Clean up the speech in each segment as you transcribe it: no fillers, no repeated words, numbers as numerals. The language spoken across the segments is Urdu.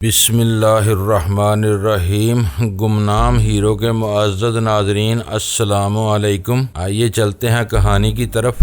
بسم اللہ الرحمن الرحیم۔ گمنام ہیرو کے معزز ناظرین، السلام علیکم۔ آئیے چلتے ہیں کہانی کی طرف۔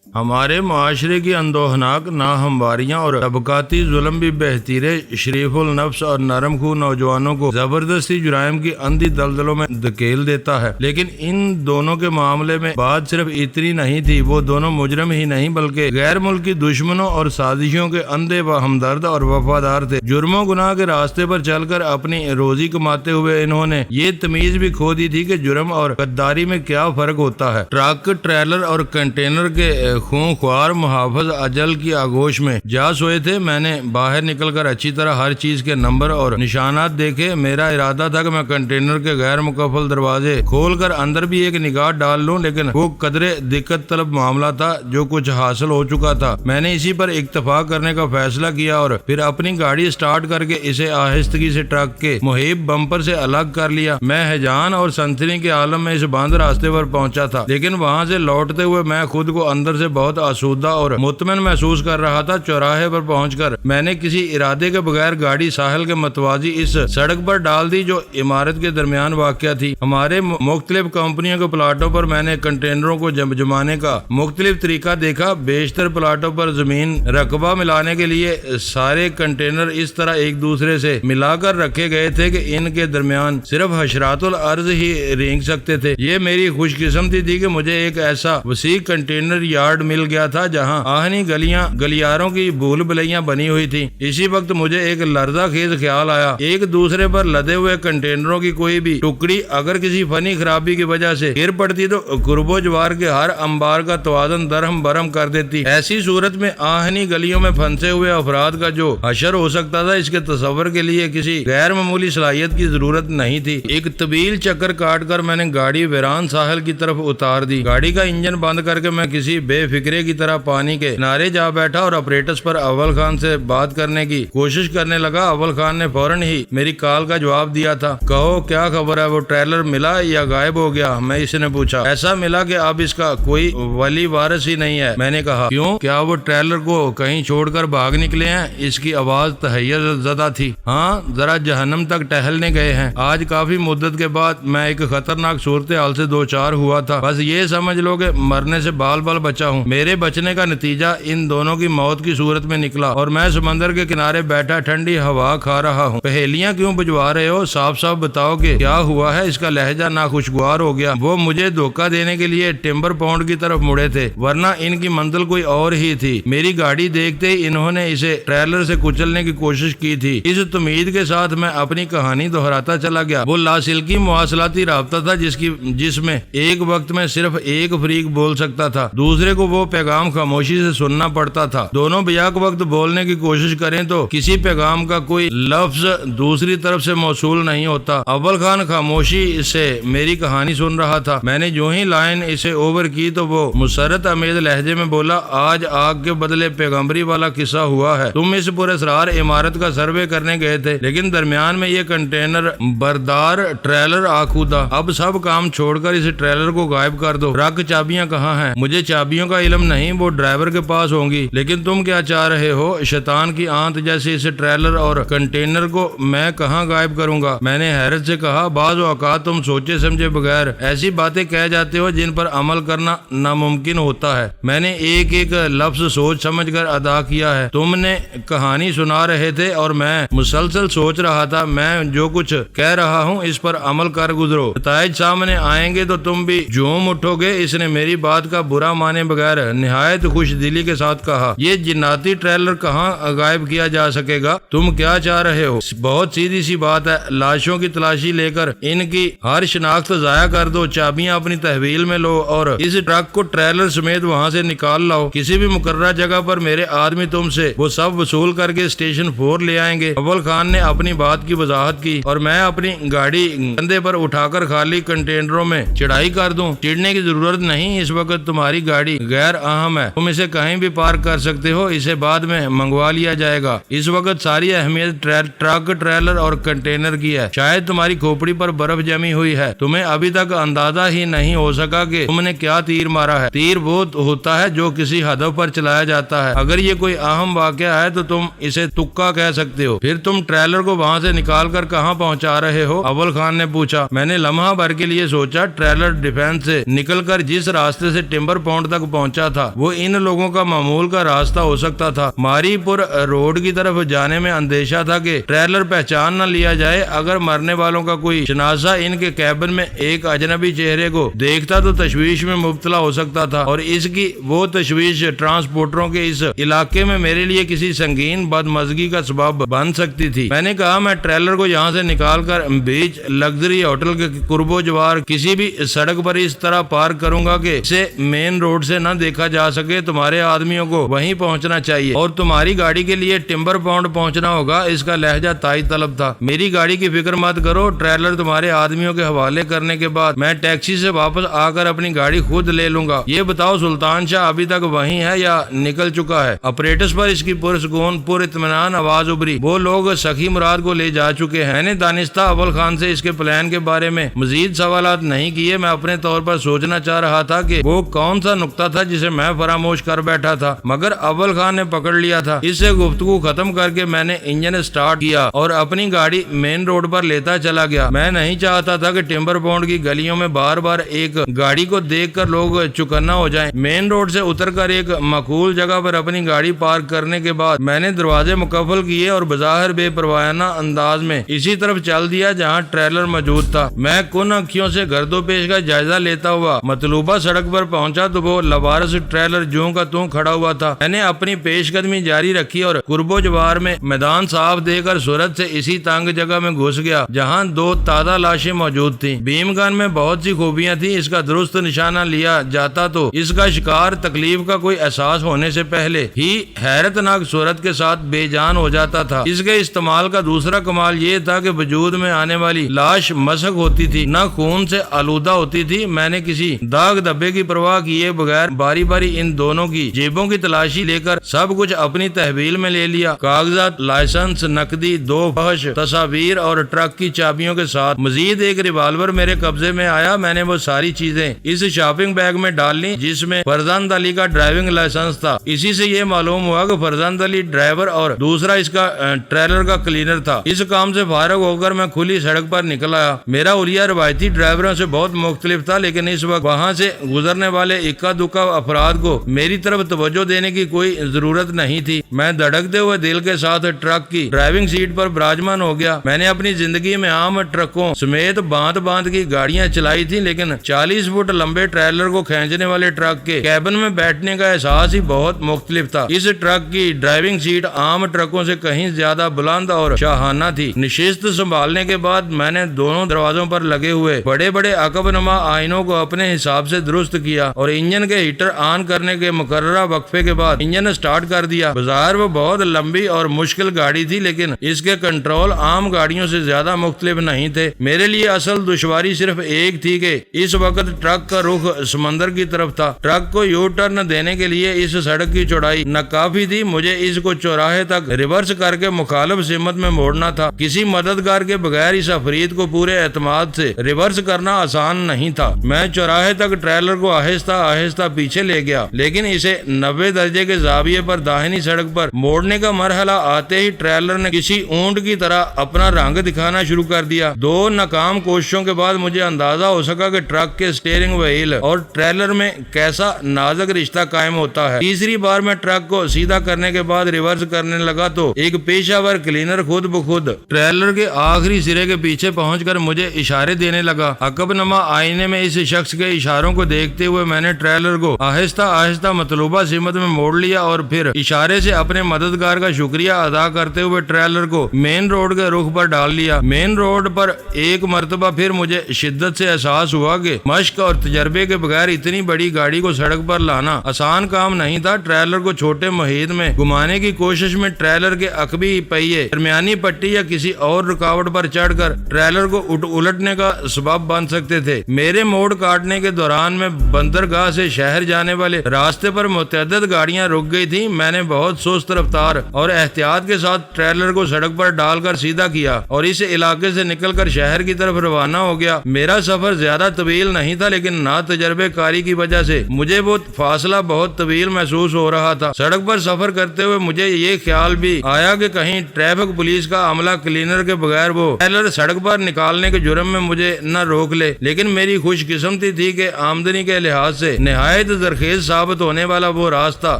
ہمارے معاشرے کی اندوہناک ناہمواریاں اور طبقاتی ظلم بھی بہتیرے شریف النفس اور نرم خو نوجوانوں کو زبردستی جرائم کی اندھی دلدلوں میں دھکیل دیتا ہے، لیکن ان دونوں کے معاملے میں بات صرف اتنی نہیں تھی۔ وہ دونوں مجرم ہی نہیں بلکہ غیر ملکی دشمنوں اور سازشوں کے اندھے و ہمدرد اور وفادار تھے۔ جرم و گناہ کے راستے پر چل کر اپنی روزی کماتے ہوئے انہوں نے یہ تمیز بھی کھو دی تھی کہ جرم اور غداری میں کیا فرق ہوتا ہے۔ ٹرک، ٹریلر اور کنٹینر کے خونخوار محافظ اجل کی آغوش میں جا سوئے تھے۔ میں نے باہر نکل کر اچھی طرح ہر چیز کے نمبر اور نشانات دیکھے۔ میرا ارادہ تھا کہ میں کنٹینر کے غیر مقفل دروازے کھول کر اندر بھی ایک نگاہ ڈال لوں، لیکن وہ قدرے دقت طلب معاملہ تھا۔ جو کچھ حاصل ہو چکا تھا، میں نے اسی پر اکتفا کرنے کا فیصلہ کیا اور پھر اپنی گاڑی سٹارٹ کر کے اسے آہستگی سے ٹرک کے محیط بمپر سے الگ کر لیا۔ میں ہیجان اور سنسنی کے عالم میں اس بند راستے پر پہنچا تھا، لیکن وہاں سے لوٹتے ہوئے میں خود کو اندر سے بہت آسودہ اور مطمئن محسوس کر رہا تھا۔ چوراہے پر پہنچ کر میں نے کسی ارادے کے بغیر گاڑی ساحل کے متوازی اس سڑک پر ڈال دی جو عمارت کے درمیان واقع تھی۔ ہمارے مختلف کمپنیوں کے پلاٹوں پر میں نے کنٹینروں کو جمانے کا مختلف طریقہ دیکھا۔ بیشتر پلاٹوں پر زمین رقبہ ملانے کے لیے سارے کنٹینر اس طرح ایک دوسرے سے ملا کر رکھے گئے تھے کہ ان کے درمیان صرف حشرات الارض ہی رینگ سکتے تھے۔ یہ میری خوش قسمتی تھی کہ مجھے ایک ایسا وسیع کنٹینر یارڈ مل گیا تھا جہاں آہنی گلیاں گلیاروں کی بھول بھلیاں بنی ہوئی تھی۔ اسی وقت مجھے ایک لرزہ خیز خیال آیا۔ ایک دوسرے پر لدے ہوئے کنٹینروں کی کوئی بھی ٹکڑی اگر کسی فنی خرابی کی وجہ سے گر پڑتی تو قرب و جوار کے ہر انبار کا توازن درہم برہم کر دیتی۔ ایسی صورت میں آہنی گلیوں میں پھنسے ہوئے افراد کا جو حشر ہو سکتا تھا، اس کے تصور کے لیے کسی غیر معمولی صلاحیت کی ضرورت نہیں تھی۔ ایک طویل چکر کاٹ کر میں نے گاڑی ویران ساحل کی طرف اتار دی۔ گاڑی کا انجن بند کر کے میں کسی بے فکرے کی طرح پانی کے کنارے جا بیٹھا اور آپریٹرز پر اول خان سے بات کرنے کی کوشش کرنے لگا۔ اول خان نے فوراً ہی میری کال کا جواب دیا تھا۔ کہو کیا خبر ہے، وہ ٹریلر ملا یا غائب ہو گیا؟ میں اس نے پوچھا۔ ایسا ملا کہ اب اس کا کوئی ولی وارث ہی نہیں ہے، میں نے کہا۔ کیوں؟ کیا وہ ٹریلر کو کہیں چھوڑ کر بھاگ نکلے ہیں؟ اس کی آواز تحیر زدہ تھی۔ ہاں، ذرا جہنم تک ٹہلنے گئے ہیں۔ آج کافی مدت کے بعد میں ایک خطرناک صورتحال سے دوچار ہوا تھا۔ بس یہ سمجھ لو کہ مرنے سے بال بال بچا ہوں۔ میرے بچنے کا نتیجہ ان دونوں کی موت کی صورت میں نکلا اور میں سمندر کے کنارے بیٹھا ٹھنڈی ہوا کھا رہا ہوں۔ پہیلیاں کیوں بجوا رہے ہو؟ صاف صاف بتاؤ کہ کیا ہوا ہے۔ اس کا لہجہ ناخوشگوار ہو گیا۔ وہ مجھے دھوکہ دینے کے لیے ٹمبر پونڈ کی طرف مڑے تھے، ورنہ ان کی منزل کوئی اور ہی تھی۔ میری گاڑی دیکھتے ہی انہوں نے اسے ٹریلر سے کچلنے کی کوشش کی تھی۔ اس امید کے ساتھ میں اپنی کہانی دہراتا چلا گیا۔ وہ لاسلکی مواصلاتی رابطہ تھا جس میں ایک وقت میں صرف ایک فریق بول سکتا تھا، دوسرے کو وہ پیغام خاموشی سے سننا پڑتا تھا۔ دونوں بیک وقت بولنے کی کوشش کریں تو کسی پیغام کا کوئی لفظ دوسری طرف سے موصول نہیں ہوتا۔ اول خان خاموشی سے میری کہانی سن رہا تھا۔ میں نے جو ہی لائن اسے اوور کی تو وہ مسرت امیز لہجے میں بولا، آج آگ کے بدلے پیغمبری والا قصہ ہوا ہے۔ تم اس پراسرار عمارت کا سروے کرنے گئے تھے، لیکن درمیان میں یہ کنٹینر بردار ٹریلر آ کھودا۔ اب سب کام چھوڑ کر اس ٹریلر کو غائب کر دو۔ ٹرک چابیاں کہاں ہیں؟ مجھے چابیوں کا علم نہیں، وہ ڈرائیور کے پاس ہوں گی۔ لیکن تم کیا چاہ رہے ہو؟ شیطان کی آنت جیسے اس ٹریلر اور کنٹینر کو میں کہاں غائب کروں گا؟ میں نے حیرت سے کہا۔ بعض اوقات تم سوچے سمجھے بغیر ایسی باتیں کہہ جاتے ہو جن پر عمل کرنا ناممکن ہوتا ہے۔ میں نے ایک ایک لفظ سوچ سمجھ کر ادا کیا ہے۔ تم نے کہانی سنا رہے تھے اور میں مسلسل سوچ رہا تھا۔ میں جو کچھ کہہ رہا ہوں اس پر عمل کر گزرو، نتائج سامنے آئیں گے تو تم بھی جھوم اٹھو گے۔ اس نے میری بات کا برا مانے بغیر نہایت خوش دلی کے ساتھ کہا۔ یہ جناتی ٹریلر کہاں غائب کیا جا سکے گا؟ تم کیا چاہ رہے ہو؟ بہت سیدھی سی بات ہے، لاشوں کی تلاشی لے کر ان کی ہر شناخت ضائع کر دو، چابیاں اپنی تحویل میں لو اور اس ٹرک کو ٹریلر سمیت وہاں سے نکال لاؤ۔ کسی بھی مقررہ جگہ پر میرے آدمی تم سے وہ سب وصول کر کے اسٹیشن 4 لے آئیں گے۔ اول خان نے اپنی بات کی وضاحت کی اور میں اپنی گاڑی کندھے پر اٹھا کر خالی کنٹینروں میں چڑھائی کر دوں۔ چڑھنے کی ضرورت نہیں، اس وقت تمہاری گاڑی غیر اہم ہے، تم اسے کہیں بھی پارک کر سکتے ہو، اسے بعد میں منگوا لیا جائے گا۔ اس وقت ساری اہمیت ٹرک، ٹریلر اور کنٹینر کی ہے۔ شاید تمہاری کھوپڑی پر برف جمی ہوئی ہے، تمہیں ابھی تک اندازہ ہی نہیں ہو سکا کہ تم نے کیا تیر مارا ہے۔ تیر وہ ہوتا ہے جو کسی ہدف پر چلایا جاتا ہے، اگر یہ کوئی اہم واقعہ ہے تو تم اسے تکا کہہ سکتے ہو۔ پھر تم ٹریلر کو وہاں سے نکال کر کہاں پہنچا رہے ہو؟ اول خان نے پوچھا۔ میں نے لمحہ بھر کے لیے سوچا، ٹریلر ڈیفنس سے نکل کر جس راستے سے ٹمبر پونڈ تک پہنچا تھا وہ ان لوگوں کا معمول کا راستہ ہو سکتا تھا۔ ماری پور روڈ کی طرف جانے میں اندیشہ تھا کہ ٹریلر پہچان نہ لیا جائے، اگر مرنے والوں کا کوئی شناسہ ان کے کیبن میں ایک اجنبی چہرے کو دیکھتا تو تشویش میں مبتلا ہو سکتا تھا، اور اس کی وہ تشویش ٹرانسپورٹروں کے اس علاقے میں میرے لیے کسی سنگین بدمزگی کا سبب بن سکتی تھی۔ میں نے کہا، میں ٹریلر کو یہاں سے نکال کر بیچ لگژری ہوٹل کے قرب و جوار کسی بھی سڑک پر اس طرح پارک کروں گا کہ اسے مین روڈ سے نہ دیکھا جا سکے۔ تمہارے آدمیوں کو وہیں پہنچنا چاہیے اور تمہاری گاڑی کے لیے ٹمبر پونڈ پہنچنا ہوگا۔ اس کا لہجہ تائید طلب تھا۔ میری گاڑی کی فکر مت کرو، ٹریلر تمہارے آدمیوں کے حوالے کرنے کے بعد میں ٹیکسی سے واپس آ کر اپنی گاڑی خود لے لوں گا۔ یہ بتاؤ، سلطان شاہ ابھی تک وہیں ہے یا نکل چکا ہے؟ اپریٹس پر اس کی پرسکون پر اطمینان آواز ابری۔ وہ لوگ سخی مراد کو لے جا چکے ہیں۔ میں نے دانستہ اول خان سے اس کے پلان کے بارے میں مزید سوالات نہیں کیے۔ میں اپنے طور پر سوچنا چاہ رہا تھا کہ وہ کون سا نقطہ تھا جسے میں فراموش کر بیٹھا تھا، مگر اول خان نے پکڑ لیا تھا۔ اس سے گفتگو ختم کر کے میں نے انجن سٹارٹ کیا اور اپنی گاڑی مین روڈ پر لیتا چلا گیا۔ میں نہیں چاہتا تھا کہ ٹمبر پونڈ کی گلیوں میں بار بار ایک گاڑی کو دیکھ کر لوگ چوکنا ہو جائیں۔ مین روڈ سے اتر کر ایک معقول جگہ پر اپنی گاڑی پارک کرنے کے بعد میں نے دروازے مقفل کیے اور بظاہر بے پروانہ انداز میں اسی طرف چل دیا جہاں ٹریلر موجود تھا۔ میں کن اکھیوں سے گرد و پیش کا جائزہ لیتا ہوا مطلوبہ سڑک پر پہنچا تو وہ لوارس ٹریلر جوں کا توں کھڑا ہوا تھا۔ میں نے اپنی پیش قدمی جاری رکھی اور قرب و جوار میں میدان صاف دے کر سورت سے اسی تنگ جگہ میں گھس گیا جہاں 2 تازہ لاشیں موجود تھیں۔ بھیم گن میں بہت سی خوبیاں تھیں، اس کا درست نشانہ لیا جاتا تو اس کا شکار تکلیف کا کوئی احساس ہونے سے پہلے ہی حیرت ناک صورت کے ساتھ بے جان ہو جاتا تھا۔ اس کے استعمال کا دوسرا کمال یہ تھا کہ وجود میں آنے والی لاش مسخ ہوتی تھی، نہ خون سے آلودہ ہوتی تھی۔ میں نے کسی داغ دھبے کی پرواہ کیے بغیر باری باری ان دونوں کی جیبوں کی تلاشی لے کر سب کچھ اپنی تحویل میں لے لیا۔ کاغذات، لائسنس، نقدی، 2 فحش تصاویر اور ٹرک کی چابیوں کے ساتھ مزید ایک ریوالور میرے قبضے میں آیا۔ میں نے وہ ساری چیزیں اس شاپنگ بیگ میں ڈال لی جس میں فرزند علی کا ڈرائیونگ لائسنس تھا۔ اسی سے یہ معلوم ہوا کہ فرزند علی ڈرائیور اور دوسرا اس کا ٹریلر کا کلینر تھا۔ اس کام سے فارغ ہو کر میں کھلی سڑک پر نکل آیا۔ میرا حلیہ روایتی ڈرائیوروں سے بہت مختلف تھا، لیکن اس وقت وہاں سے گزرنے والے اکا دکا افراد کو میری طرف توجہ دینے کی کوئی ضرورت نہیں تھی۔ میں دھڑکتے ہوئے دل کے ساتھ ٹرک کی ڈرائیونگ سیٹ پر براجمان ہو گیا۔ میں نے اپنی زندگی میں عام ٹرکوں سمیت باندھ باندھ کی گاڑیاں چلائی تھی، لیکن 40 فٹ لمبے ٹریلر کو کھینچنے والے ٹرک کے کیبن میں بیٹھنے کا احساس ہی بہت مختلف تھا۔ اس ٹرک کی ڈرائیونگ سیٹ عام ٹرکوں سے کہیں زیادہ بلند اور شاہانہ تھی۔ نشست سنبھالنے کے بعد میں نے دونوں دروازوں پر لگے ہوئے بڑے بڑے عقب نما آئینوں کو اپنے حساب سے درست کیا اور انجن کے ہیٹر آن کرنے کے مقررہ وقفے کے بعد انجن سٹارٹ کر دیا۔ بظاہر وہ بہت لمبی اور مشکل گاڑی تھی، لیکن اس کے کنٹرول عام گاڑیوں سے زیادہ مختلف نہیں تھے۔ میرے لیے اصل دشواری صرف ایک تھی کہ اس وقت ٹرک کا رخ سمندر کی طرف تھا۔ ٹرک کو یو ٹرن دینے کے لیے اس سڑک کی چوڑائی ناکافی تھی۔ مجھے اس کو چوراہے تک ریورس کر کے مخالف سمت میں موڑنا تھا۔ کسی مددگار کے بغیر اس افرید کو پورے اعتماد سے ریورس کرنا آسان نہیں تھا۔ میں چوراہے تک ٹریلر کو آہستہ آہستہ پیچھے لے گیا، لیکن اسے 90 درجے کے زاویے پر داہنی سڑک پر موڑنے کا مرحلہ آتے ہی ٹریلر نے کسی اونٹ کی طرح اپنا رنگ دکھانا شروع کر دیا۔ 2 ناکام کوششوں کے بعد مجھے اندازہ ہو سکا کہ ٹرک کے سٹیئرنگ وہیل اور ٹریلر میں کیسا نازک رشتہ قائم ہوتا ہے۔ تیسری بار میں ٹرک کو سیدھا کرنے کے بعد ریورس کرنے لگا تو ایک پیشہ ور کلینر خود بخود ٹریلر کے آخری سرے کے پیچھے پہنچ کر مجھے اشارے دینے لگا۔ عقب نما آئینے میں اس شخص کے اشاروں کو دیکھتے ہوئے میں نے ٹریلر کو آہستہ آہستہ مطلوبہ سمت میں موڑ لیا اور پھر اشارے سے اپنے مددگار کا شکریہ ادا کرتے ہوئے ٹریلر کو مین روڈ کے رخ پر ڈال لیا۔ مین روڈ پر ایک مرتبہ پھر مجھے شدت سے احساس ہوا کہ مشق اور تجربے کے بغیر اتنی بڑی گاڑی کو سڑک پر لانا آسان کام نہیں تھا۔ ٹریلر کو چھوٹے محیط میں گھمانے کی کوشش میں ٹریلر کے عقبی پہیے درمیانی پٹی یا کسی اور رکاوٹ پر چڑھ کر ٹریلر کو الٹنے کا سبب بن سکتے تھے۔ میرے موڑ کاٹنے کے دوران میں بندرگاہ سے شہر شہر جانے والے راستے پر متعدد گاڑیاں رک گئی تھی۔ میں نے بہت سست رفتار اور احتیاط کے ساتھ ٹریلر کو سڑک پر ڈال کر سیدھا کیا اور اس علاقے سے نکل کر شہر کی طرف روانہ ہو گیا۔ میرا سفر زیادہ طویل نہیں تھا، لیکن نا تجربے کاری کی وجہ سے مجھے وہ فاصلہ بہت طویل محسوس ہو رہا تھا۔ سڑک پر سفر کرتے ہوئے مجھے یہ خیال بھی آیا کہ کہیں ٹریفک پولیس کا عملہ کلینر کے بغیر وہ ٹریلر سڑک پر نکالنے کے جرم میں مجھے نہ روک لے۔ لیکن میری خوش قسمتی تھی کہ آمدنی کے لحاظ سے نہایت زرخیز ثابت ہونے والا وہ راستہ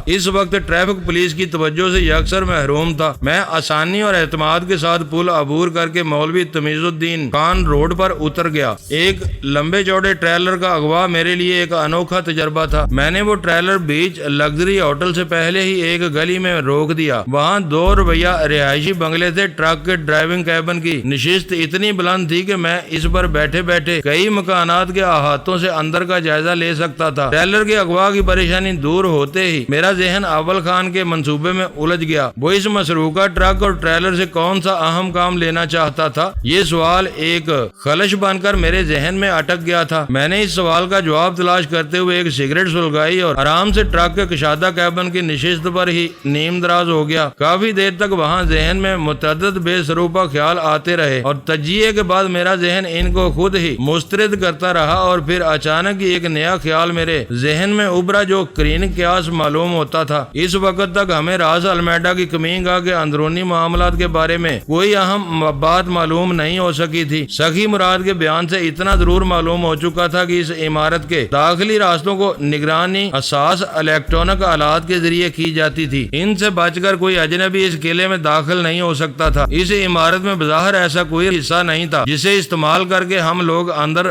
اس وقت ٹریفک پولیس کی توجہ سے یکسر محروم تھا۔ میں آسانی اور اعتماد کے ساتھ پل عبور کر کے مولوی تمیز الدین خان روڈ پر اتر گیا۔ ایک لمبے چوڑے ٹریلر کا اغوا میرے لیے ایک انوکھا تجربہ تھا۔ میں نے وہ ٹریلر بیچ لگژری ہوٹل سے پہلے ہی ایک گلی میں روک دیا۔ وہاں 2 رویہ رہائشی بنگلے تھے۔ ٹرک کے ڈرائیونگ کیبن کی نشست اتنی بلند تھی کہ میں اس پر بیٹھے بیٹھے کئی مکانات کے احاطوں سے اندر کا جائزہ لے سکتا تھا۔ ٹریلر کے اغوا کی پریشانی دور ہوتے ہی میرا ذہن اول خان کے منصوبے میں الجھ گیا۔ وہ اس مسروقہ ٹرک اور ٹریلر سے کون سا اہم کام لینا چاہتا تھا؟ یہ سوال ایک خلش بن کر میرے ذہن میں اٹک گیا تھا۔ میں نے اس سوال کا جواب تلاش کرتے ہوئے ایک سگریٹ سلگائی اور آرام سے ٹرک کے کشادہ کیبن کی نشست پر ہی نیم دراز ہو گیا۔ کافی دیر تک وہاں ذہن میں متعدد بے سروپا خیال آتے رہے اور تجزیے کے بعد میرا ذہن ان کو خود ہی مسترد کرتا رہا اور پھر اچانک ہی ایک نیا خیال میرے ذہن میں ابھرا جو قرین قیاس معلوم ہوتا تھا۔ اس وقت تک ہمیں راس المیڈا کی کمینگاہ کے اندرونی معاملات کے بارے میں کوئی اہم بات معلوم نہیں ہو سکی تھی۔ سخی مراد کے بیان سے اتنا ضرور معلوم ہو چکا تھا کہ اس عمارت کے داخلی راستوں کو نگرانی حساس الیکٹرونک آلات کے ذریعے کی جاتی تھی۔ ان سے بچ کر کوئی اجنبی اس قلعے میں داخل نہیں ہو سکتا تھا۔ اس عمارت میں بظاہر ایسا کوئی حصہ نہیں تھا جسے استعمال کر کے ہم لوگ اندر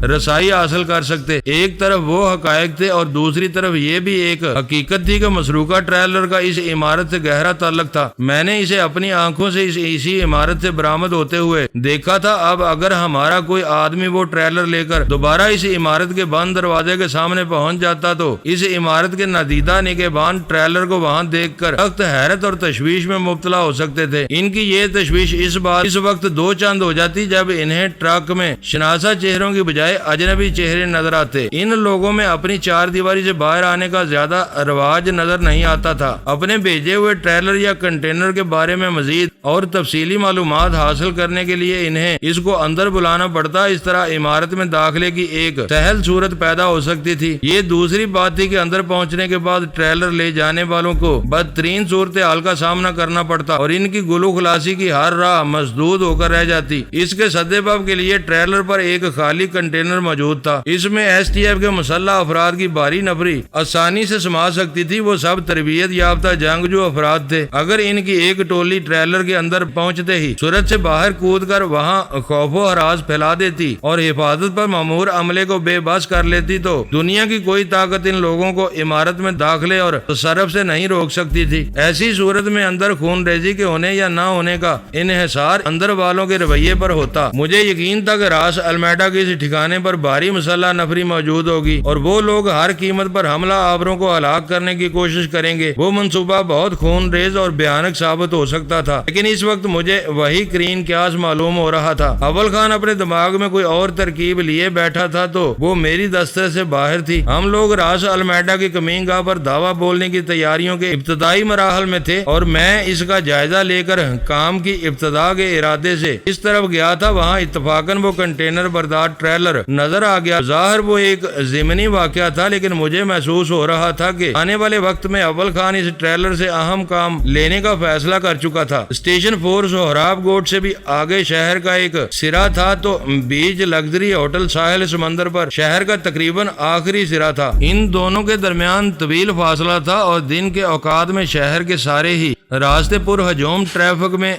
رسائی حاصل کر سکتے۔ ایک طرف وہ حقائق تھے اور دوسری طرف یہ بھی ایک حقیقت تھی کہ مسروقہ ٹریلر کا اس عمارت سے گہرا تعلق تھا۔ میں نے اسے اپنی آنکھوں سے اسی عمارت سے برآمد ہوتے ہوئے دیکھا تھا۔ اب اگر ہمارا کوئی آدمی وہ ٹریلر لے کر دوبارہ اس عمارت کے بند دروازے کے سامنے پہنچ جاتا تو اس عمارت کے نادیدہ نگہبان ٹریلر کو وہاں دیکھ کر سخت حیرت اور تشویش میں مبتلا ہو سکتے تھے۔ ان کی یہ تشویش اس وقت 2 چاند ہو جاتی جب انہیں ٹرک میں شناسا چہروں کی بجائے اجنبی چہرے نظر آتے۔ ان لوگوں میں اپنی 4 دیواری سے باہر آنے کا زیادہ رواج نظر نہیں آتا تھا۔ اپنے بھیجے ہوئے ٹریلر یا کنٹینر کے بارے میں مزید اور تفصیلی معلومات حاصل کرنے کے لیے انہیں اس کو اندر بلانا پڑتا۔ اس طرح عمارت میں داخلے کی ایک سہل صورت پیدا ہو سکتی تھی۔ یہ دوسری بات تھی کہ اندر پہنچنے کے بعد ٹریلر لے جانے والوں کو بدترین صورتحال کا سامنا کرنا پڑتا اور ان کی گلو خلاصی کی ہر راہ مسدود ہو کر رہ جاتی۔ اس کے سدباب کے لیے ٹریلر پر ایک خالی کنٹینر موجود تھا۔ اس میں ایس ٹی ایف کے مسلح افراد کی بھاری نفری آسانی سے سما سکتی تھی۔ وہ سب تربیت یافتہ جنگجو افراد تھے۔ اگر ان کی ایک ٹولی ٹریلر کے اندر پہنچتے ہی سورج سے باہر کود کر وہاں خوف و ہراس پھیلا دیتی اور حفاظت پر مامور عملے کو بے بس کر لیتی تو دنیا کی کوئی طاقت ان لوگوں کو عمارت میں داخلے اور تصرف سے نہیں روک سکتی تھی۔ ایسی صورت میں اندر خون ریزی کے ہونے یا نہ ہونے کا انحصار اندر والوں کے رویے پر ہوتا۔ مجھے یقین تھا کہ راس المیڈا کے اس ٹھکانے پر بھاری مسلح نفری موجود ہوگی اور وہ لوگ ہر قیمت پر حملہ آوروں کو ہلاک کرنے کی کوشش کریں گے۔ وہ منصوبہ بہت خون ریز اور بھیانک ثابت ہو سکتا تھا، لیکن اس وقت مجھے وہی قرین قیاس معلوم ہو رہا تھا۔ اول خان اپنے دماغ میں کوئی اور ترکیب لیے بیٹھا تھا تو وہ میری دسترس سے باہر تھی۔ ہم لوگ راس المیڈا کی کمینگاہ پر دعویٰ بولنے کی تیاریوں کے ابتدائی مراحل میں تھے اور میں اس کا جائزہ لے کر کام کی ابتدا کے ارادے سے اس طرف گیا تھا۔ وہاں اتفاقاً وہ کنٹینر بردار ٹریلر نظر آ گیا۔ ظاہر وہ ایک ضمنی واقعہ تھا، لیکن مجھے محسوس ہو رہا تھا کہ آنے والے وقت میں اول خان اس ٹریلر سے اہم کام لینے کا فیصلہ کر چکا تھا۔ اسٹیشن 4 سہراب گوٹ سے بھی آگے شہر کا ایک سرا تھا تو بیچ لگژری ہوٹل ساحل سمندر پر شہر کا تقریباً آخری سرا تھا۔ ان دونوں کے درمیان طویل فاصلہ تھا اور دن کے اوقات میں شہر کے سارے ہی راستے پر ہجوم ٹریفک میں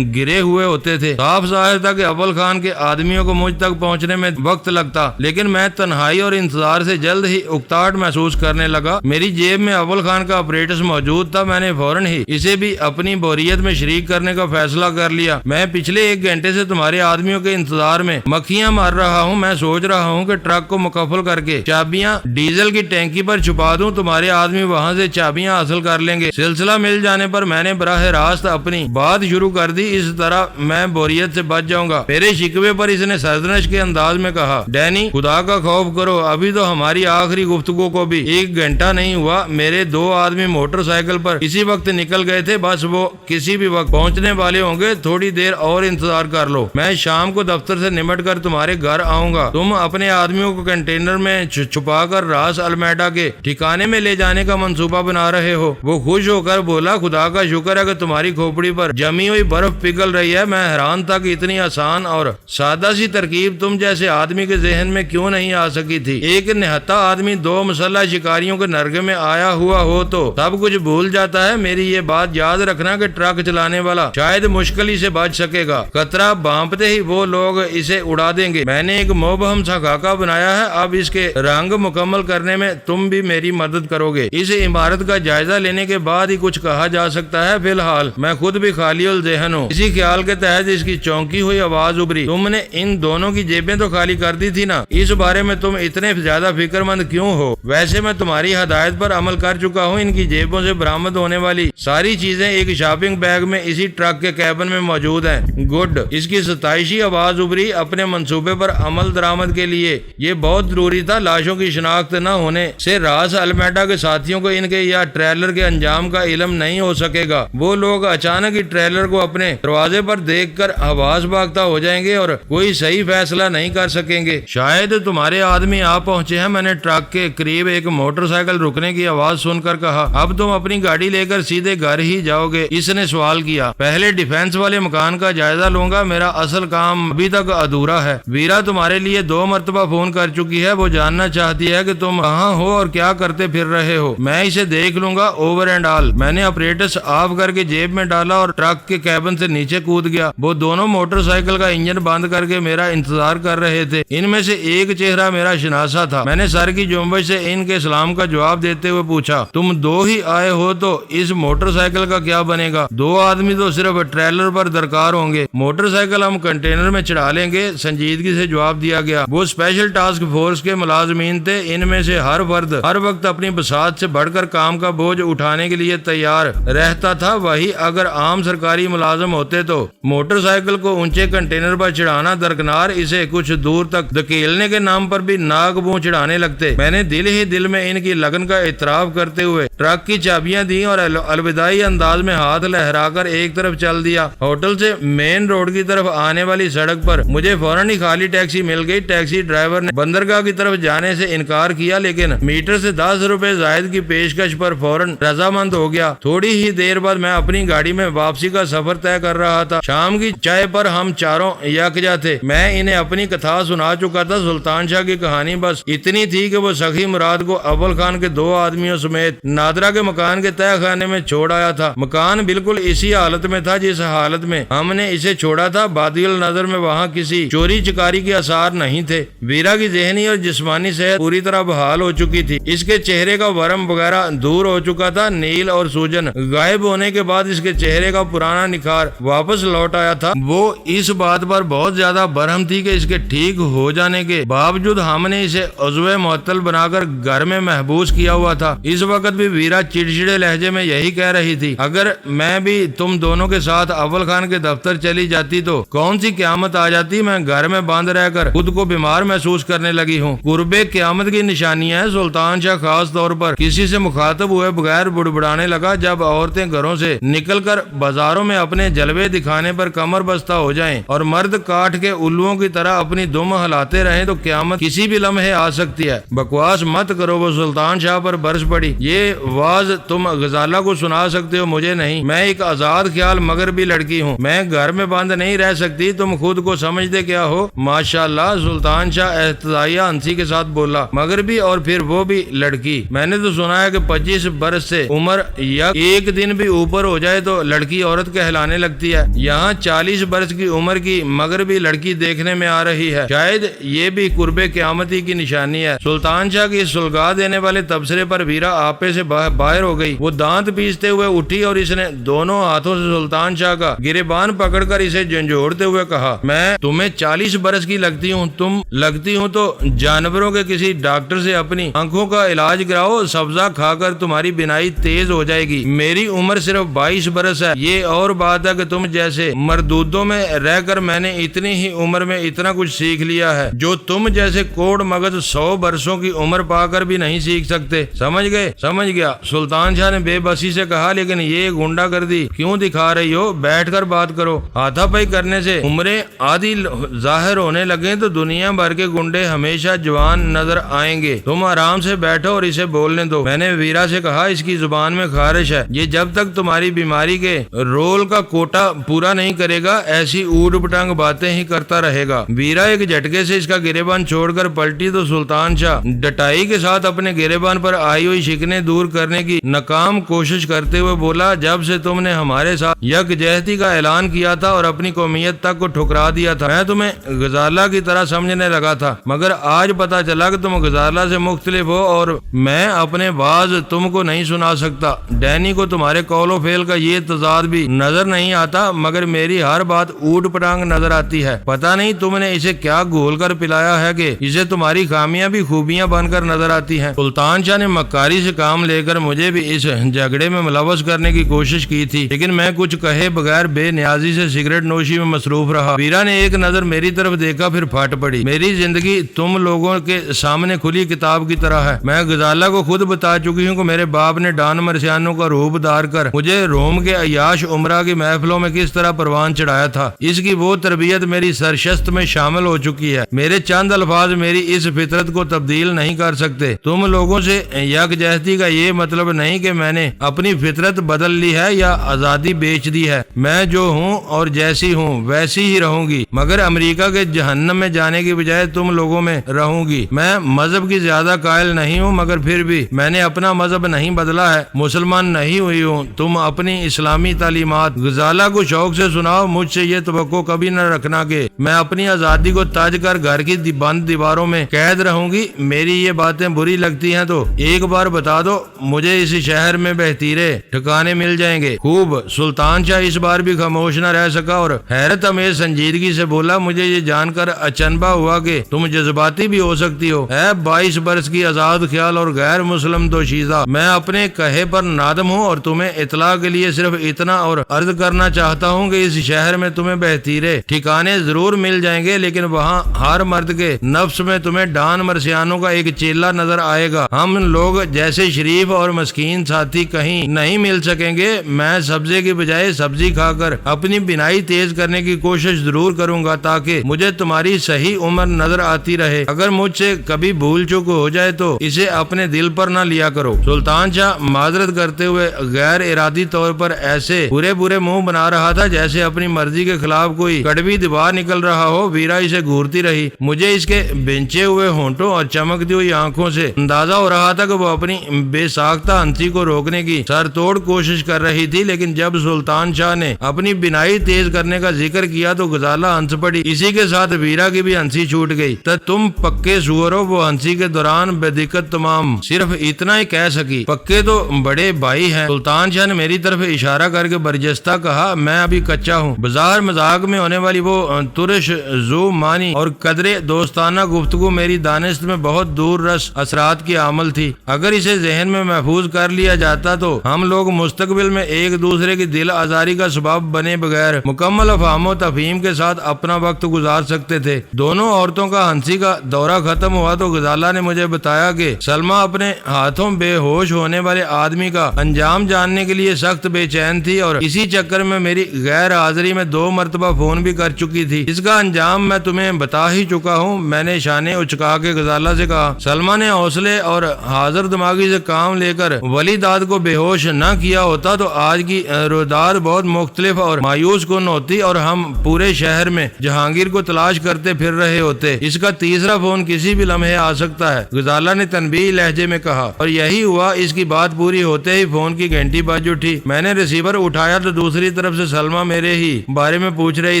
گرے ہوئے ہوتے تھے۔ صاف ظاہر تھا کہ اول خان کے آدمیوں کو مجھ تک پہنچنے میں وقت لگتا، لیکن میں تنہائی اور انتظار سے جلد ہی اکتاہٹ محسوس کرنے لگا۔ میری جیب میں اول خان کا آپریٹس موجود تھا۔ میں نے فوراً ہی اسے بھی اپنی بوریت میں شریک کرنے کا فیصلہ کر لیا۔ میں پچھلے 1 گھنٹے سے تمہارے آدمیوں کے انتظار میں مکھیاں مار رہا ہوں۔ میں سوچ رہا ہوں کہ ٹرک کو مکفل کر کے چابیاں ڈیزل کی ٹینکی پر چھپا دوں۔ تمہارے آدمی وہاں سے چابیاں حاصل کر لیں گے۔ سلسلہ مل جانے پر میں نے نے براہ راست اپنی بات شروع کر دی، اس طرح میں بوریت سے بچ جاؤں گا۔ میرے شکوے پر اس نے سرزنش کے انداز میں کہا، ڈینی خدا کا خوف کرو، ابھی تو ہماری آخری گفتگو کو بھی 1 گھنٹہ نہیں ہوا۔ میرے 2 آدمی موٹر سائیکل پر اسی وقت نکل گئے تھے، بس وہ کسی بھی وقت پہنچنے والے ہوں گے، تھوڑی دیر اور انتظار کر لو، میں شام کو دفتر سے نمٹ کر تمہارے گھر آؤں گا۔ تم اپنے آدمیوں کو کنٹینر میں چھپا کر راس المیڈا کے ٹھکانے میں لے جانے کا منصوبہ بنا رہے ہو۔ وہ خوش ہو کر بولا، خدا کا شکر ہے کہ تمہاری کھوپڑی پر جمی ہوئی برف پگھل رہی ہے، میں حیران تھا کہ اتنی آسان اور سادہ سی ترکیب تم جیسے آدمی کے ذہن میں کیوں نہیں آ سکی تھی۔ ایک نہتا آدمی 2 مسلح شکاریوں کے نرگے میں آیا ہوا ہو تو سب کچھ بھول جاتا ہے۔ میری یہ بات یاد رکھنا کہ ٹرک چلانے والا شاید مشکل ہی سے بچ سکے گا، خطرہ بھانپتے ہی وہ لوگ اسے اڑا دیں گے۔ میں نے ایک مبہم سا خاکہ بنایا ہے، اب اس کے رنگ مکمل کرنے میں تم بھی میری مدد کرو گے۔ اس عمارت کا جائزہ لینے کے بعد ہی کچھ کہا جا سکتا ہے، فی الحال میں خود بھی خالی الذہن ہوں۔ اسی خیال کے تحت اس کی چونکی ہوئی آواز ابھری، تم نے ان دونوں کی جیبیں تو خالی کر دی تھی نا، اس بارے میں تم اتنے زیادہ فکر مند کیوں ہو؟ ویسے میں تمہاری ہدایت پر عمل کر چکا ہوں، ان کی جیبوں سے برآمد ہونے والی ساری چیزیں ایک شاپنگ بیگ میں اسی ٹرک کے کیبن میں موجود ہیں۔ گڈ، اس کی ستائشی آواز ابھری، اپنے منصوبے پر عمل درآمد کے لیے یہ بہت ضروری تھا۔ لاشوں کی شناخت نہ ہونے سے راس المیڈا کے ساتھیوں کو ان کے یا ٹریلر کے انجام کا علم نہیں ہو سکے گا۔ وہ لوگ اچانک ہی ٹریلر کو اپنے دروازے پر دیکھ کر حواس باختہ ہو جائیں گے اور کوئی صحیح فیصلہ نہیں کر سکیں گے۔ شاید تمہارے آدمی آ پہنچے ہیں، میں نے ٹرک کے قریب ایک موٹر سائیکل رکنے کی آواز سن کر کہا۔ اب تم اپنی گاڑی لے کر سیدھے گھر ہی جاؤ گے؟ اس نے سوال کیا۔ پہلے ڈیفینس والے مکان کا جائزہ لوں گا، میرا اصل کام ابھی تک ادھورا ہے۔ ویرا تمہارے لیے 2 مرتبہ فون کر چکی ہے، وہ جاننا چاہتی ہے کہ تم کہاں ہو اور کیا کرتے پھر رہے ہو۔ میں اسے دیکھ لوں گا، اوور اینڈ آل۔ میں نے اپریٹس آف کر کے جیب میں ڈالا اور ٹرک کے کیبن سے نیچے کود گیا۔ وہ دونوں موٹر سائیکل کا انجن بند کر کے میرا انتظار کر رہے تھے۔ ان میں سے ایک چہرہ میرا شناسا تھا۔ میں نے سر کی جنبش سے ان کے سلام کا جواب دیتے ہوئے پوچھا، تم 2 ہی آئے ہو تو اس موٹر سائیکل کا کیا بنے گا؟ 2 آدمی تو صرف ٹریلر پر درکار ہوں گے، موٹر سائیکل ہم کنٹینر میں چڑھا لیں گے، سنجیدگی سے جواب دیا گیا۔ وہ اسپیشل ٹاسک فورس کے ملازمین تھے، ان میں سے ہر فرد ہر وقت اپنی بساط سے بڑھ کر کام کا بوجھ اٹھانے کے لیے تیار رہتا تھا۔ وہی اگر عام سرکاری ملازم ہوتے تو موٹر سائیکل کو اونچے کنٹینر پر چڑھانا درکنار، اسے کچھ دور تک دھکیلنے کے نام پر بھی ناک منہ چڑھانے لگتے۔ میں نے دل ہی دل میں ان کی لگن کا اعتراف کرتے ہوئے ٹرک کی چابیاں دی اور الوداعی انداز میں ہاتھ لہرا کر ایک طرف چل دیا۔ ہوٹل سے مین روڈ کی طرف آنے والی سڑک پر مجھے فوراً ہی خالی ٹیکسی مل گئی۔ ٹیکسی ڈرائیور نے بندرگاہ کی طرف جانے سے انکار کیا، لیکن میٹر سے 10 روپے زائد کی پیشکش پر فوراً رضامند ہو گیا۔ تھوڑی ہی دیر بعد میں اپنی گاڑی میں واپسی کا سفر طے کر رہا تھا۔ شام کی چائے پر ہم چاروں یکجا تھے۔ میں انہیں اپنی کتھا سنا چکا تھا۔ سلطان شاہ کی کہانی بس اتنی تھی کہ وہ سخی مراد کو اول خان کے 2 آدمیوں سمیت نادرہ کے مکان کے تہہ خانے میں چھوڑ آیا تھا۔ مکان بالکل اسی حالت میں تھا جس حالت میں ہم نے اسے چھوڑا تھا۔ بادی النظر میں وہاں کسی چوری چکاری کے آثار نہیں تھے۔ ویرا کی ذہنی اور جسمانی صحت پوری طرح بحال ہو چکی تھی۔ اس کے چہرے کا ورم وغیرہ دور ہو چکا تھا۔ نیل اور سوجن غائب ہونے کے بعد اس کے چہرے کا پرانا نکھار واپس لوٹ آیا تھا۔ وہ اس بات پر بہت زیادہ برہم تھی کہ اس کے ٹھیک ہو جانے کے باوجود ہم نے اسے عضو معطل بنا کر گھر میں محبوس کیا ہوا تھا۔ اس وقت بھی ویرا چڑچڑے لہجے میں یہی کہہ رہی تھی، اگر میں بھی تم دونوں کے ساتھ اول خان کے دفتر چلی جاتی تو کون سی قیامت آ جاتی؟ میں گھر میں بند رہ کر خود کو بیمار محسوس کرنے لگی ہوں۔ قرب قیامت کی نشانیاں ہیں۔ سلطان شاہ خاص طور پر کسی سے مخاطب ہوئے بغیر بڑبڑانے لگا۔ جب عورتیں گھروں سے نکل کر بازاروں میں اپنے جلوے دکھانے پر کمر بستہ ہو جائیں اور مرد کاٹ کے الوؤں کی طرح اپنی دم ہلاتے رہیں تو قیامت کسی بھی لمحے آ سکتی ہے۔ بکواس مت کرو، وہ سلطان شاہ پر برس پڑی۔ یہ واز تم غزالہ کو سنا سکتے ہو، مجھے نہیں۔ میں ایک آزاد خیال مغربی لڑکی ہوں، میں گھر میں بند نہیں رہ سکتی۔ تم خود کو سمجھتے کیا ہو؟ ماشاءاللہ، سلطان شاہ احتجاجیہ ہنسی کے ساتھ بولا۔ مغربی اور پھر وہ بھی لڑکی؟ میں نے تو سنا ہے کہ 25 برس سے عمر یا ایک دن بھی اوپر ہو جائے تو لڑکی عورت کہلانے لگتی ہے۔ یہاں 40 برس کی عمر کی مغربی لڑکی دیکھنے میں آ رہی ہے، شاید یہ بھی قرب قیامتی کی نشانی ہے۔ سلطان شاہ کی سلگا دینے والے تبصرے پر ویرا آپے سے باہر ہو گئی۔ وہ دانت پیستے ہوئے اٹھی اور اس نے دونوں ہاتھوں سے سلطان شاہ کا گریبان پکڑ کر اسے جھنجھوڑتے ہوئے کہا، میں تمہیں 40 برس کی لگتی ہوں؟ تم لگتی ہوں تو جانوروں کے کسی ڈاکٹر سے اپنی آنکھوں کا علاج کراؤ، سبزہ کھا کر تمہاری بینائی تیز ہو جائے گی۔ میری عمر صرف 22 برس ہے۔ یہ اور بات ہے کہ تم جیسے مردودوں میں رہ کر میں نے اتنی ہی عمر میں اتنا کچھ سیکھ لیا ہے جو تم جیسے کوڑ مغز 100 برسوں کی عمر پا کر بھی نہیں سیکھ سکتے۔ سمجھ گئے؟ سمجھ گیا، سلطان شاہ نے بے بسی سے کہا، لیکن یہ گنڈا گردی کیوں دکھا رہی ہو؟ بیٹھ کر بات کرو۔ ہاتھا پائی کرنے سے عمریں آدھی ظاہر ہونے لگیں تو دنیا بھر کے گنڈے ہمیشہ جوان نظر آئیں گے۔ تم آرام سے بیٹھو اور اسے بولنے دو۔ میں نے ویرا سے کہا، اس کی زبان میں خارش ہے، یہ جب تک تمہاری بیماری کے رول کا کوٹا پورا نہیں کرے گا ایسی اوٹ پٹانگ باتیں ہی کرتا رہے گا۔ ویرا ایک جھٹکے سے اس کا گریبان چھوڑ کر پلٹی تو سلطان شاہ ڈٹائی کے ساتھ اپنے گریبان پر آئی ہوئی شکنیں دور کرنے کی ناکام کوشش کرتے ہوئے بولا، جب سے تم نے ہمارے ساتھ یکجہتی کا اعلان کیا تھا اور اپنی قومیت تک کو ٹھکرا دیا تھا، میں تمہیں غزالہ کی طرح سمجھنے لگا تھا، مگر آج پتا چلا کہ تم غزالہ سے مختلف ہو اور میں اپنے باز تم کو نہیں سنا سکتا۔ ڈینی کو تمہارے قول و فعل کا یہ تضاد بھی نظر نہیں آتا، مگر میری ہر بات اوٹ پٹانگ نظر آتی ہے۔ پتہ نہیں تم نے اسے کیا گھول کر پلایا ہے کہ اسے تمہاری خامیاں بھی خوبیاں بن کر نظر آتی ہیں۔ سلطان شاہ نے مکاری سے کام لے کر مجھے بھی اس جھگڑے میں ملوث کرنے کی کوشش کی تھی، لیکن میں کچھ کہے بغیر بے نیازی سے سگریٹ نوشی میں مصروف رہا۔ ویرا نے ایک نظر میری طرف دیکھا، پھر پھٹ پڑی۔ میری زندگی تم لوگوں کے سامنے کھلی کتاب کی طرح ہے۔ میں غزالہ کو خود بتا چکی ہوں کہ میرے باپ نے ڈان مرسیانو کا روپ دار کر مجھے روم کے عیاش عمرہ کی محفلوں میں کس طرح پروان چڑھایا تھا۔ اس کی وہ تربیت میری سرشست میں شامل ہو چکی ہے۔ میرے چند الفاظ میری اس فطرت کو تبدیل نہیں کر سکتے۔ تم لوگوں سے یکجہتی کا یہ مطلب نہیں کہ میں نے اپنی فطرت بدل لی ہے یا آزادی بیچ دی ہے۔ میں جو ہوں اور جیسی ہوں ویسی ہی رہوں گی، مگر امریکہ کے جہنم میں جانے کی بجائے تم لوگوں میں رہوں گی۔ میں مذہب کی زیادہ قائل نہیں ہوں، مگر پھر بھی میں نے اپنا مذہب نہیں بدلا ہے، مسلمان نہیں ہوئی ہوں۔ تم اپنی اسلامی تعلیمات غزالہ کو شوق سے سناؤ، مجھ سے یہ توقع کبھی نہ رکھنا کہ میں اپنی آزادی کو تاج کر گھر کی بند دیواروں میں قید رہوں گی۔ میری یہ باتیں بری لگتی ہیں تو ایک بار بتا دو، مجھے اس شہر میں بہتیرے ٹھکانے مل جائیں گے۔ خوب۔ سلطان شاہ اس بار بھی خاموش نہ رہ سکا اور حیرت امیز سنجیدگی سے بولا، مجھے یہ جان کر اچنبا ہوا کہ تم جذباتی بھی ہو سکتی ہو۔ 22 برس کی آزاد خیال اور غیر مسلم دوشیزہ، میں اپنے کہے پر نادم ہوں اور تمہیں اطلاع کے لیے صرف اتنا اور عرض کرنا چاہتا ہوں کہ اس شہر میں تمہیں بہتیرے ٹھکانے ضرور مل جائیں گے، لیکن وہاں ہر مرد کے نفس میں تمہیں ڈان مرسیانو کا ایک چیلا نظر آئے گا۔ ہم لوگ جیسے شریف اور مسکین ساتھی کہیں نہیں مل سکیں گے۔ میں سبزے کی بجائے سبزی کھا کر اپنی بینائی تیز کرنے کی کوشش ضرور کروں گا تاکہ مجھے تمہاری صحیح عمر نظر آتی رہے۔ اگر مجھ سے کبھی بھول چوک ہو جائے تو اسے اپنے دل پر نہ لیا کرو۔ سلطان شاہ معذرت کرتے ہوئے غیر ارادی طور پر ایسے برے منہ بنا رہا تھا جیسے اپنی مرضی کے خلاف کوئی کڑوی دیوار نکل رہا ہو۔ ویرا اسے گھورتی رہی۔ مجھے اس کے بنچے ہوئے ہونٹوں اور چمکتی ہوئی آنکھوں سے اندازہ ہو رہا تھا کہ وہ اپنی بے ساختہ ہنسی کو روکنے کی سر توڑ کوشش کر رہی تھی، لیکن جب سلطان شاہ نے اپنی بینائی تیز کرنے کا ذکر کیا تو غزالہ ہنس پڑی۔ اسی کے ساتھ ویرا کی بھی ہنسی چھوٹ گئی۔ تم پکے سور ہو، وہ ہنسی کے دوران بے دقت تمام صرف اتنا ہی کہہ سکی، پکے تو بڑے بھائی ہیں۔ سلطان شاہ نے میری طرف اشارہ کر کے برجستہ کہا، میں ابھی کچا ہوں۔ بظاہر مذاق میں ہونے والی وہ ترش ذو معنی اور قدرے دوستانہ گفتگو میری دانست میں بہت دور رس اثرات کی عامل تھی۔ اگر اسے ذہن میں محفوظ کر لیا جاتا تو ہم لوگ مستقبل میں ایک دوسرے کی دل آزاری کا سبب بنے بغیر مکمل افہام و تفہیم کے ساتھ اپنا وقت گزار سکتے تھے۔ دونوں عورتوں کا ہنسی کا دورہ ختم ہوا تو غزالہ نے مجھے بتایا کہ سلمہ اپنے ہاتھوں بے ہوش ہونے والے آدمی کا انجام جاننے کے لیے سخت بے چین تھی اور اسی چکر میں میری غیر حاضری میں 2 مرتبہ فون بھی کر چکی تھی۔ اس کا انجام میں تمہیں بتا ہی چکا ہوں۔ میں نے شانے اچکا کے غزالہ سے کہا، سلمہ نے حوصلے اور حاضر دماغی سے کام لے کر ولی داد کو بے ہوش نہ کیا ہوتا تو آج کی رویداد بہت مختلف اور مایوس کن ہوتی اور ہم پورے شہر میں جہانگیر کو تلاش کرتے پھر رہے ہوتے۔ اس کا تیسرا فون کسی بھی لمحے آ سکتا ہے، غزالہ نے تنبیہی لہجے میں کہا، اور یہی ہوا۔ اس کی بات پوری ہوتے ہی فون کی گھنٹی بج اٹھی۔ میں نے ریسیور اٹھایا تو دوسری طرف سے سلمہ میرے ہی بارے میں پوچھ رہی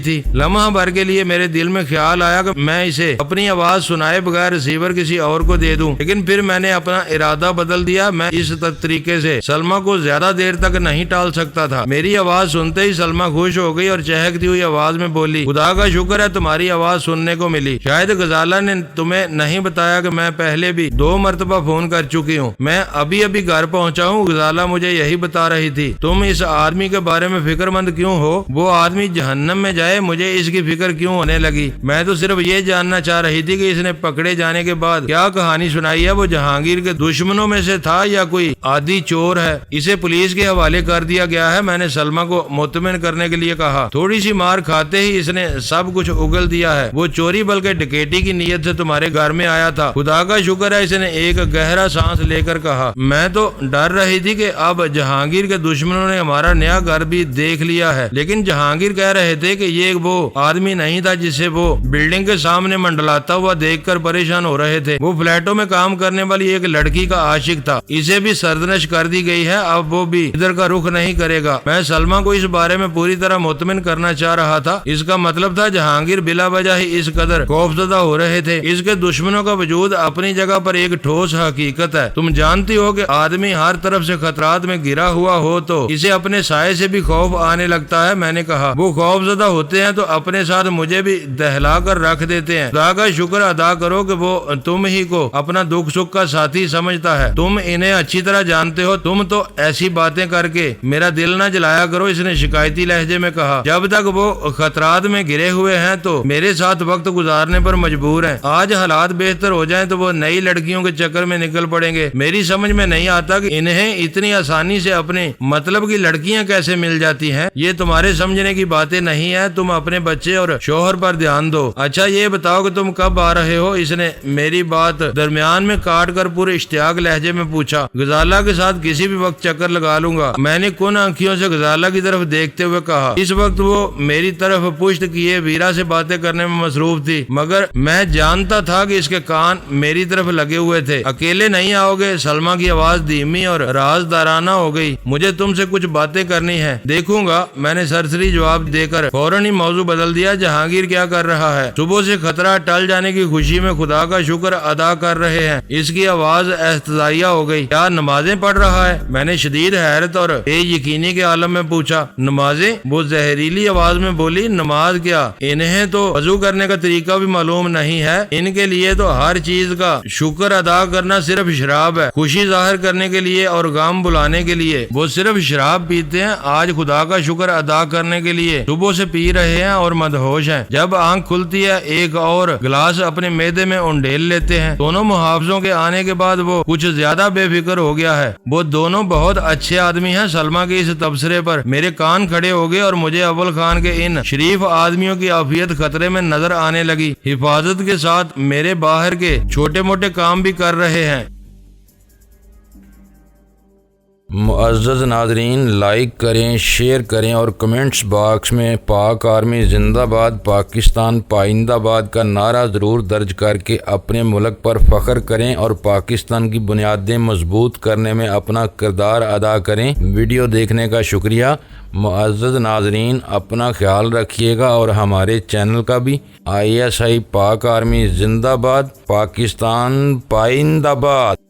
تھی۔ لمحہ بھر کے لیے میرے دل میں خیال آیا کہ میں اسے اپنی آواز سنائے بغیر ریسیور کسی اور کو دے دوں، لیکن پھر میں نے اپنا ارادہ بدل دیا۔ میں اس طریقے سے سلمہ کو زیادہ دیر تک نہیں ٹال سکتا تھا۔ میری آواز سنتے ہی سلمہ خوش ہو گئی اور چہکتی ہوئی آواز میں بولی، خدا کا شکر ہے تمہاری آواز سننے کو ملی۔ شاید غزالہ نے تمہیں نہیں بتایا کہ میں پہلے بھی 2 مرتبہ فون کر چکی ہوں۔ میں ابھی گھر پہنچا ہوں۔ غزالہ مجھے یہی بتا بتا رہی تھی، تم اس آدمی کے بارے میں فکر مند کیوں ہو؟ وہ آدمی جہنم میں جائے، مجھے اس کی فکر کیوں ہونے لگی؟ میں تو صرف یہ جاننا چاہ رہی تھی کہ اس نے پکڑے جانے کے بعد کیا کہانی سنائی ہے، وہ جہانگیر کے دشمنوں میں سے تھا یا کوئی عادی چور ہے؟ اسے پولیس کے حوالے کر دیا گیا ہے، میں نے سلمہ کو مطمئن کرنے کے لیے کہا۔ تھوڑی سی مار کھاتے ہی اس نے سب کچھ اگل دیا ہے، وہ چوری بلکہ ڈکیٹی کی نیت سے تمہارے گھر میں آیا تھا۔ خدا کا شکر ہے، اس نے ایک گہرا سانس لے کر کہا۔ میں تو ڈر رہی تھی کہ اب جہانگیر کے دشمنوں نے ہمارا نیا گھر بھی دیکھ لیا ہے، لیکن جہانگیر کہہ رہے تھے کہ یہ وہ آدمی نہیں تھا جسے وہ بلڈنگ کے سامنے منڈلاتا ہوا دیکھ کر پریشان ہو رہے تھے۔ وہ فلیٹوں میں کام کرنے والی ایک لڑکی کا عاشق تھا، اسے بھی سرزنش کر دی گئی ہے، اب وہ بھی ادھر کا رخ نہیں کرے گا۔ میں سلمہ کو اس بارے میں پوری طرح مطمئن کرنا چاہ رہا تھا۔ اس کا مطلب تھا جہانگیر بلا وجہ ہی اس قدر خوفزدہ ہو رہے تھے۔ اس کے دشمنوں کا وجود اپنی جگہ پر ایک ٹھوس حقیقت ہے۔ تم جانتی ہو کہ آدمی ہر طرف سے خطرات میں گرا ہوا ہو تو اسے اپنے سائے سے بھی خوف آنے لگتا ہے۔ میں نے کہا، وہ خوف زدہ ہوتے ہیں تو اپنے ساتھ مجھے بھی دہلا کر رکھ دیتے ہیں۔ خدا کا شکر ادا کرو کہ وہ تم ہی کو اپنا دکھ سکھ کا ساتھی سمجھتا ہے، تم انہیں اچھی طرح جانتے ہو، تم تو ایسی باتیں کر کے میرا دل نہ جلایا کرو، اس نے شکایتی لہجے میں کہا۔ جب تک وہ خطرات میں گرے ہوئے ہیں تو میرے ساتھ وقت گزارنے پر مجبور ہیں، آج حالات بہتر ہو جائیں تو وہ نئی لڑکیوں کے چکر میں نکل پڑیں گے۔ میری سمجھ میں نہیں آتا کہ انہیں اتنی آسانی سے اپنے مطلب کی لڑکیاں کیسے مل جاتی ہیں، یہ تمہارے سمجھنے کی باتیں نہیں ہیں، تم اپنے بچے اور شوہر پر دھیان دو۔ اچھا یہ بتاؤ کہ تم کب آ رہے ہو؟ اس نے میری بات درمیان میں کاٹ کر پورے اشتیاق لہجے میں پوچھا۔ غزالہ کے ساتھ کسی بھی وقت چکر لگا لوں گا، میں نے کن آنکھیوں سے غزالہ کی طرف دیکھتے ہوئے کہا۔ اس وقت وہ میری طرف پشت کیے ویرا سے باتیں کرنے میں مصروف تھی، مگر میں جانتا تھا کہ اس کے کان میری طرف لگے ہوئے تھے۔ اکیلے نہیں آؤ گے؟ سلمہ کی آواز دھیمی اور رازدارانہ ہو گئی۔ مجھے تم سے کچھ باتیں کرنی ہے۔ دیکھوں گا، میں نے سرسری جواب دے کر فوراً ہی موضوع بدل دیا۔ جہانگیر کیا کر رہا ہے؟ صبح سے خطرہ ٹل جانے کی خوشی میں خدا کا شکر ادا کر رہے ہیں۔ اس کی آواز احتجاجیہ ہو گئی۔ کیا نمازیں پڑھ رہا ہے؟ میں نے شدید حیرت اور بے یقینی کے عالم میں پوچھا۔ نمازیں؟ وہ زہریلی آواز میں بولی۔ نماز کیا؟ انہیں تو وضو کرنے کا طریقہ بھی معلوم نہیں ہے، ان کے لیے تو ہر چیز کا شکر ادا کرنا صرف شراب ہے، خوشی ظاہر کرنے کے لیے اور غم بلانے کے لیے وہ صرف شراب پیتے ہیں۔ آج خدا کا شکر ادا کرنے کے لیے صبح سے پی رہے ہیں اور مدہوش ہیں۔ جب آنکھ کھلتی ہے ایک اور گلاس اپنے معدے میں انڈیل لیتے ہیں۔ دونوں محافظوں کے آنے کے بعد وہ کچھ زیادہ بے فکر ہو گیا ہے۔ وہ دونوں بہت اچھے آدمی ہیں۔ سلمہ کے اس تبصرے پر میرے کان کھڑے ہو گئے اور مجھے اول خان کے ان شریف آدمیوں کی عافیت خطرے میں نظر آنے لگی۔ حفاظت کے ساتھ میرے باہر کے چھوٹے موٹے کام بھی کر رہے ہیں۔ معزز ناظرین، لائک کریں، شیئر کریں اور کمنٹس باکس میں پاک آرمی زندہ باد، پاکستان پائندہ باد کا نعرہ ضرور درج کر کے اپنے ملک پر فخر کریں اور پاکستان کی بنیادیں مضبوط کرنے میں اپنا کردار ادا کریں۔ ویڈیو دیکھنے کا شکریہ۔ معزز ناظرین، اپنا خیال رکھیے گا اور ہمارے چینل کا بھی۔ ISI پاک آرمی زندہ باد، پاکستان پائندہ باد۔